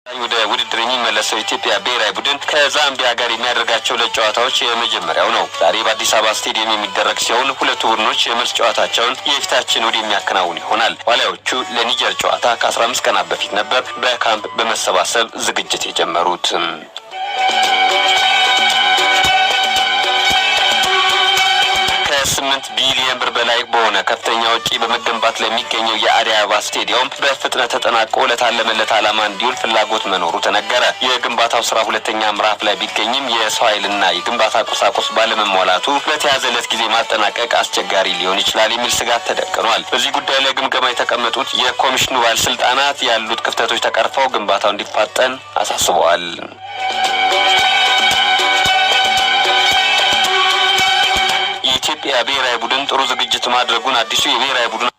ወደ ውድድር የሚመለሰው ኢትዮጵያ ብሔራዊ ቡድን ከዛምቢያ ጋር የሚያደርጋቸው ለጨዋታዎች የመጀመሪያው ነው። ዛሬ በአዲስ አበባ ስቴዲየም የሚደረግ ሲሆን ሁለቱ ቡድኖች የመልስ ጨዋታቸውን የፊታችን እሁድ የሚያከናውን ይሆናል። ዋሊያዎቹ ለኒጀር ጨዋታ ከ15 ቀናት በፊት ነበር በካምፕ በመሰባሰብ ዝግጅት የጀመሩት። 8 ቢሊዮን ብር በላይ በሆነ ከፍተኛ ወጪ በመገንባት ላይ የሚገኘው የአዲስ አበባ ስቴዲየም በፍጥነት ተጠናቆ ለታለመለት ዓላማ እንዲውል ፍላጎት መኖሩ ተነገረ። የግንባታው ስራ ሁለተኛ ምዕራፍ ላይ ቢገኝም የሰው ኃይልና የግንባታ ቁሳቁስ ባለመሟላቱ በተያዘለት ጊዜ ማጠናቀቅ አስቸጋሪ ሊሆን ይችላል የሚል ስጋት ተደቅኗል። በዚህ ጉዳይ ላይ ግምገማ የተቀመጡት የኮሚሽኑ ባለስልጣናት ያሉት ክፍተቶች ተቀርፈው ግንባታው እንዲፋጠን አሳስበዋል። የኢትዮጵያ ብሔራዊ ቡድን ጥሩ ዝግጅት ማድረጉን አዲሱ የብሔራዊ ቡድን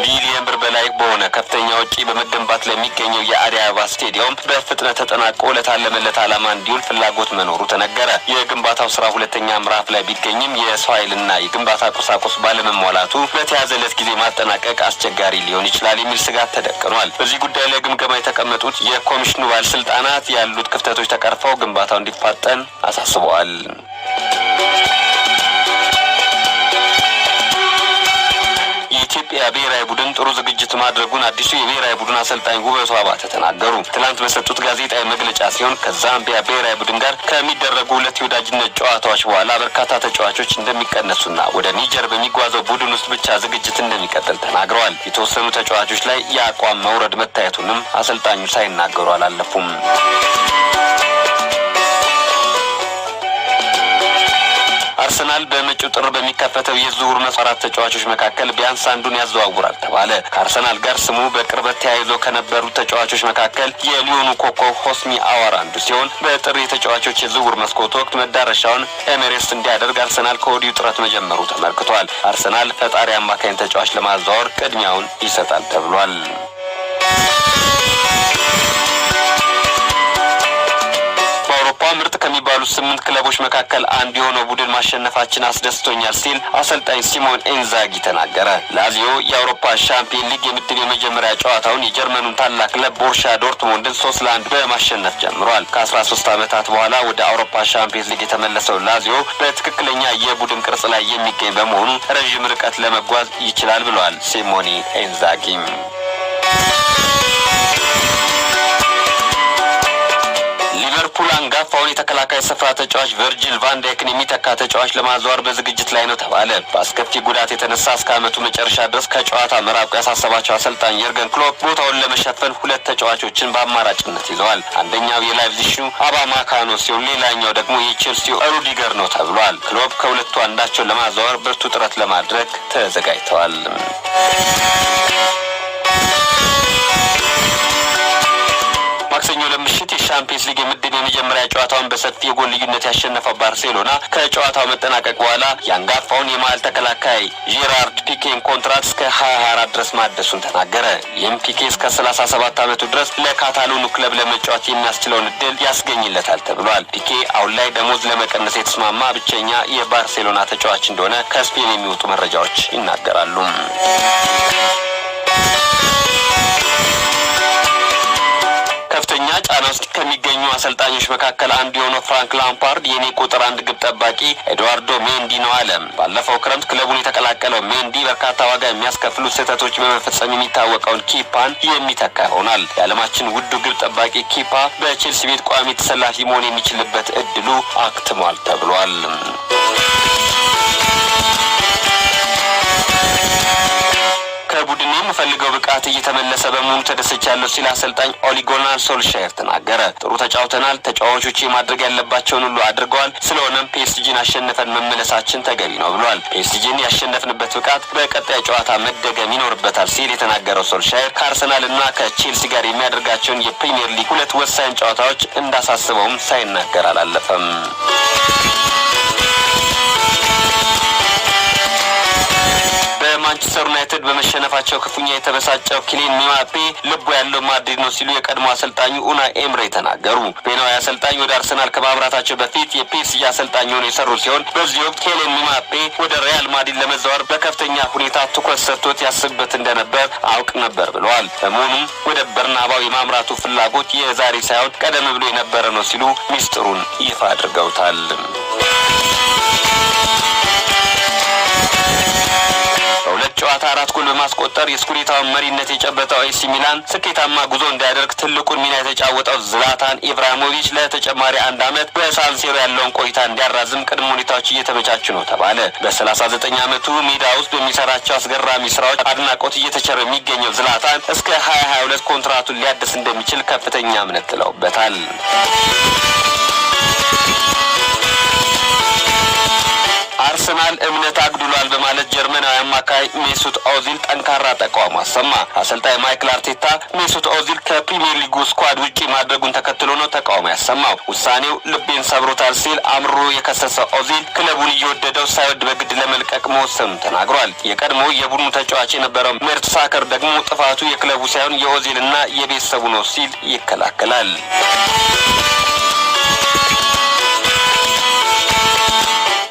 ቢሊዮን ብር በላይ በሆነ ከፍተኛ ወጪ በመገንባት ላይ የሚገኘው የአዲስ አበባ ስቴዲየም በፍጥነት ተጠናቆ ለታለመለት ዓላማ እንዲውል ፍላጎት መኖሩ ተነገረ። የግንባታው ስራ ሁለተኛ ምዕራፍ ላይ ቢገኝም የሰው ኃይልና የግንባታ ቁሳቁስ ባለመሟላቱ በተያዘለት ጊዜ ማጠናቀቅ አስቸጋሪ ሊሆን ይችላል የሚል ስጋት ተደቅኗል። በዚህ ጉዳይ ላይ ግምገማ የተቀመጡት የኮሚሽኑ ባለስልጣናት ያሉት ክፍተቶች ተቀርፈው ግንባታው እንዲፋጠን አሳስበዋል። የኢትዮጵያ ብሔራዊ ቡድን ጥሩ ዝግጅት ማድረጉን አዲሱ የብሔራዊ ቡድን አሰልጣኝ ውበቱ አባተ ተናገሩ። ትናንት በሰጡት ጋዜጣዊ መግለጫ ሲሆን ከዛምቢያ ብሔራዊ ቡድን ጋር ከሚደረጉ ሁለት የወዳጅነት ጨዋታዎች በኋላ በርካታ ተጫዋቾች እንደሚቀነሱና ወደ ኒጀር በሚጓዘው ቡድን ውስጥ ብቻ ዝግጅት እንደሚቀጥል ተናግረዋል። የተወሰኑ ተጫዋቾች ላይ የአቋም መውረድ መታየቱንም አሰልጣኙ ሳይናገሩ አላለፉም። አርሰናል በመጪው ጥር በሚከፈተው የዝውውር መስፈርት ተጫዋቾች መካከል ቢያንስ አንዱን ያዘዋውራል ተባለ። ከአርሰናል ጋር ስሙ በቅርበት ተያይዞ ከነበሩ ተጫዋቾች መካከል የሊዮኑ ኮከብ ሆስኒ አዋር አንዱ ሲሆን በጥር የተጫዋቾች የዝውውር መስኮት ወቅት መዳረሻውን ኤሚሬትስ እንዲያደርግ አርሰናል ከወዲሁ ጥረት መጀመሩ ተመልክቷል። አርሰናል ፈጣሪ አማካኝ ተጫዋች ለማዘዋወር ቅድሚያውን ይሰጣል ተብሏል። ምርጥ ከሚባሉ 8 ክለቦች መካከል አንዱ የሆነው ቡድን ማሸነፋችን አስደስቶኛል ሲል አሰልጣኝ ሲሞን ኢንዛጊ ተናገረ። ላዚዮ የአውሮፓ ሻምፒዮን ሊግ የምድብ የመጀመሪያ ጨዋታውን የጀርመኑን ታላቅ ክለብ ቦሩሲያ ዶርትሙንድን 3-1 በማሸነፍ ጀምሯል። ከ13 ዓመታት በኋላ ወደ አውሮፓ ሻምፒዮን ሊግ የተመለሰው ላዚዮ በትክክለኛ የቡድን ቅርጽ ላይ የሚገኝ በመሆኑ ረዥም ርቀት ለመጓዝ ይችላል ብለዋል ሲሞኒ ኢንዛጊ። ሊቨርፑል አንጋፋውን የተከላካይ ስፍራ ተጫዋች ቨርጂል ቫን ዳይክን የሚተካ ተጫዋች ለማዘዋወር በዝግጅት ላይ ነው ተባለ። በአስከፊ ጉዳት የተነሳ እስከ ዓመቱ መጨረሻ ድረስ ከጨዋታ መራቁ ያሳሰባቸው አሰልጣኝ የርገን ክሎፕ ቦታውን ለመሸፈን ሁለት ተጫዋቾችን በአማራጭነት ይዘዋል። አንደኛው የላይፕዚጉ አባማካኖ ሲሆን ሌላኛው ደግሞ የቼልሲው ሩዲገር ነው ተብሏል። ክሎፕ ከሁለቱ አንዳቸውን ለማዘዋወር ብርቱ ጥረት ለማድረግ ተዘጋጅተዋል። ማክሰኞ ለምሽት የሻምፒየንስ ሊግ የምድብ የመጀመሪያ ጨዋታውን በሰፊ የጎል ልዩነት ያሸነፈው ባርሴሎና ከጨዋታው መጠናቀቅ በኋላ የአንጋፋውን የመሃል ተከላካይ ጄራርድ ፒኬን ኮንትራት እስከ 2024 ድረስ ማደሱን ተናገረ። ይህም ፒኬ እስከ 37 ዓመቱ ድረስ ለካታሎኑ ክለብ ለመጫወት የሚያስችለውን እድል ያስገኝለታል ተብሏል። ፒኬ አሁን ላይ ደሞዝ ለመቀነስ የተስማማ ብቸኛ የባርሴሎና ተጫዋች እንደሆነ ከስፔን የሚወጡ መረጃዎች ይናገራሉ። ከፍተኛ ጫና ውስጥ ከሚገኙ አሰልጣኞች መካከል አንዱ የሆነው ፍራንክ ላምፓርድ የኔ ቁጥር 1 ግብ ጠባቂ ኤድዋርዶ ሜንዲ ነው አለ። ባለፈው ክረምት ክለቡን የተቀላቀለው ሜንዲ በርካታ ዋጋ የሚያስከፍሉ ስህተቶች በመፈጸም የሚታወቀውን ኪፓን የሚተካ ይሆናል። የዓለማችን ውዱ ግብ ጠባቂ ኪፓ በቼልሲ ቤት ቋሚ ተሰላፊ መሆን የሚችልበት እድሉ አክትሟል ተብሏል። ከቡድኑ የምፈልገው ብቃት እየተመለሰ በመሆኑ ተደስቻለሁ ሲል አሰልጣኝ ኦሊ ጉናር ሶልሻየር ተናገረ። ጥሩ ተጫውተናል። ተጫዋቾች ማድረግ ያለባቸውን ሁሉ አድርገዋል። ስለሆነም ፒኤስጂን አሸንፈን መመለሳችን ተገቢ ነው ብሏል። ፒኤስጂን ያሸነፍንበት ብቃት በቀጣይ ጨዋታ መደገም ይኖርበታል ሲል የተናገረው ሶልሻየር ከአርሰናል እና ከቼልሲ ጋር የሚያደርጋቸውን የፕሪሚየር ሊግ ሁለት ወሳኝ ጨዋታዎች እንዳሳስበውም ሳይናገር አላለፈም። በማንቸስተር ዩናይትድ በመሸነፋቸው ክፉኛ የተበሳጨው ኪሊያን ምባፔ ልቡ ያለው ማድሪድ ነው ሲሉ የቀድሞ አሰልጣኙ ኡናይ ኤምሬ ተናገሩ። ስፔናዊ አሰልጣኝ ወደ አርሰናል ከማምራታቸው በፊት የፒኤስጂ አሰልጣኝ ሆነው የሰሩ ሲሆን በዚህ ወቅት ኪሊያን ምባፔ ወደ ሪያል ማድሪድ ለመዛወር በከፍተኛ ሁኔታ ትኩረት ሰጥቶት ያስብበት እንደነበር አውቅ ነበር ብለዋል። በመሆኑም ወደ በርናባው የማምራቱ ፍላጎት የዛሬ ሳይሆን ቀደም ብሎ የነበረ ነው ሲሉ ሚስጥሩን ይፋ አድርገውታል። ጨዋታ 4 ጎል በማስቆጠር የስኩዴታውን መሪነት የጨበጠው ኤሲ ሚላን ስኬታማ ጉዞ እንዲያደርግ ትልቁን ሚና የተጫወተው ዝላታን ኢብራሂሞቪች ለተጨማሪ 1 ዓመት በሳንሲሮ ያለውን ቆይታ እንዲያራዝም ቅድመ ሁኔታዎች እየተመቻቹ ነው ተባለ። በ39 ዓመቱ ሜዳ ውስጥ በሚሰራቸው አስገራሚ ስራዎች አድናቆት እየተቸረ የሚገኘው ዝላታን እስከ 2022 ኮንትራቱን ሊያድስ እንደሚችል ከፍተኛ እምነት ጥለውበታል። አርሰናል እምነት አግድሏል በማለት ጀርመናዊ አማካይ ሜሱት ኦዚል ጠንካራ ተቃውሞ አሰማ። አሰልጣኝ ማይክል አርቴታ ሜሱት ኦዚል ከፕሪሚየር ሊጉ ስኳድ ውጪ ማድረጉን ተከትሎ ነው ተቃውሞ ያሰማው። ውሳኔው ልቤን ሰብሮታል ሲል አምሮ የከሰሰው ኦዚል ክለቡን እየወደደው ሳይወድ በግድ ለመልቀቅ መወሰኑን ተናግሯል። የቀድሞ የቡድኑ ተጫዋች የነበረው ሜርትሳከር ደግሞ ጥፋቱ የክለቡ ሳይሆን የኦዚልና የቤተሰቡ ነው ሲል ይከላከላል።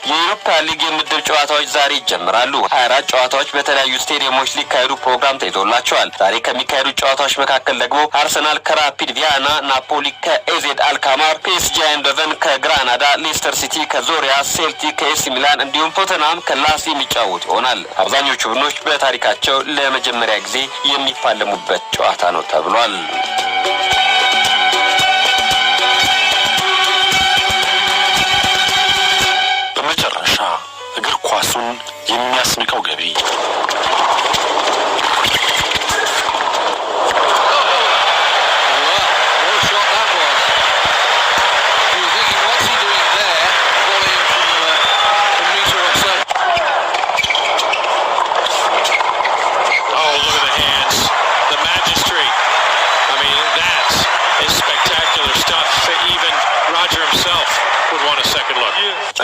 የዩሮፓ ሊግ የምድብ ጨዋታዎች ዛሬ ይጀምራሉ። 24 ጨዋታዎች በተለያዩ ስቴዲየሞች ሊካሄዱ ፕሮግራም ተይዞላቸዋል። ዛሬ ከሚካሄዱ ጨዋታዎች መካከል ደግሞ አርሰናል ከራፒድ ቪያና፣ ናፖሊ ከኤዜድ አልካማር፣ ፒኤስጂ አይንዶቨን ከግራናዳ፣ ሌስተር ሲቲ ከዞሪያ፣ ሴልቲክ ከኤሲ ሚላን እንዲሁም ቶተንሃም ከላስ የሚጫወቱ ይሆናል። አብዛኞቹ ቡድኖች በታሪካቸው ለመጀመሪያ ጊዜ የሚፋለሙበት ጨዋታ ነው ተብሏል። እግር ኳሱን የሚያስንቀው ገቢ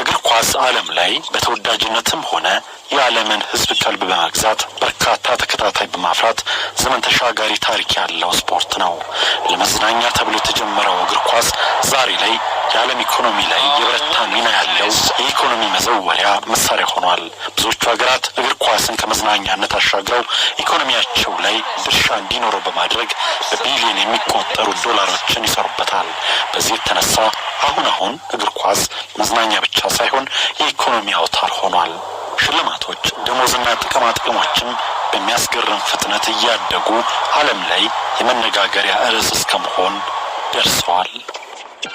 እግር ኳስ ዓለም ላይ በተወዳጅነትም ሆነ የዓለምን ሕዝብ ቀልብ በመግዛት በርካታ ተከታታይ በማፍራት ዘመን ተሻጋሪ ታሪክ ያለው ስፖርት ነው። ለመዝናኛ ተብሎ የተጀመረው እግር ኳስ ዛሬ ላይ የዓለም ኢኮኖሚ ላይ የበረታ ሚና ያለው የኢኮኖሚ መዘወሪያ መሳሪያ ሆኗል። ብዙዎቹ ሀገራት እግር ኳስን ከመዝናኛነት አሻግረው ኢኮኖሚያቸው ላይ ድርሻ እንዲኖረው በማድረግ በቢሊዮን የሚቆጠሩ ዶላሮችን ይሰሩበታል። በዚህ የተነሳ አሁን እግር ኳስ መዝናኛ ብቻ ሳይሆን የኢኮኖሚ አውታር ሆኗል። ሽልማቶች፣ ደሞዝና ጥቅማ ጥቅሞችም በሚያስገርም ፍጥነት እያደጉ ዓለም ላይ የመነጋገሪያ ርዕስ እስከመሆን ደርሰዋል።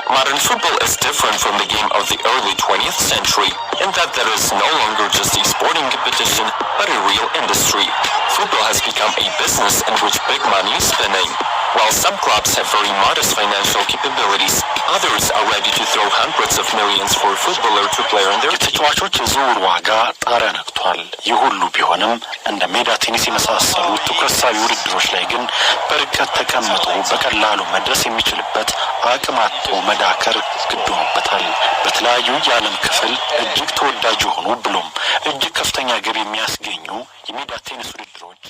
Modern football is different from the game of the early 20th century in that there is no longer just a sporting competition but a real industry. Football has become a business in which big money is spinning. While some clubs have very modest financial capabilities, others are ready to throw hundreds of millions for a footballer to play on their የተጫዋቾች የዝውውር ዋጋ ጣሪያ ነክቷል። ይህ ሁሉ ቢሆንም እንደ ሜዳ ቴኒስ የመሳሰሉ ትኩረት ሳቢ ውድድሮች ላይ ግን በርቀት ተቀምጦ በቀላሉ መድረስ የሚችልበት አቅም አጥቶ መዳከር ግድ ሆኖበታል። በተለያዩ የዓለም ክፍል እጅግ ተወዳጅ የሆኑ ብሎም እጅግ ከፍተኛ ገቢ የሚያስገኙ የሜዳ ቴኒስ ውድድሮች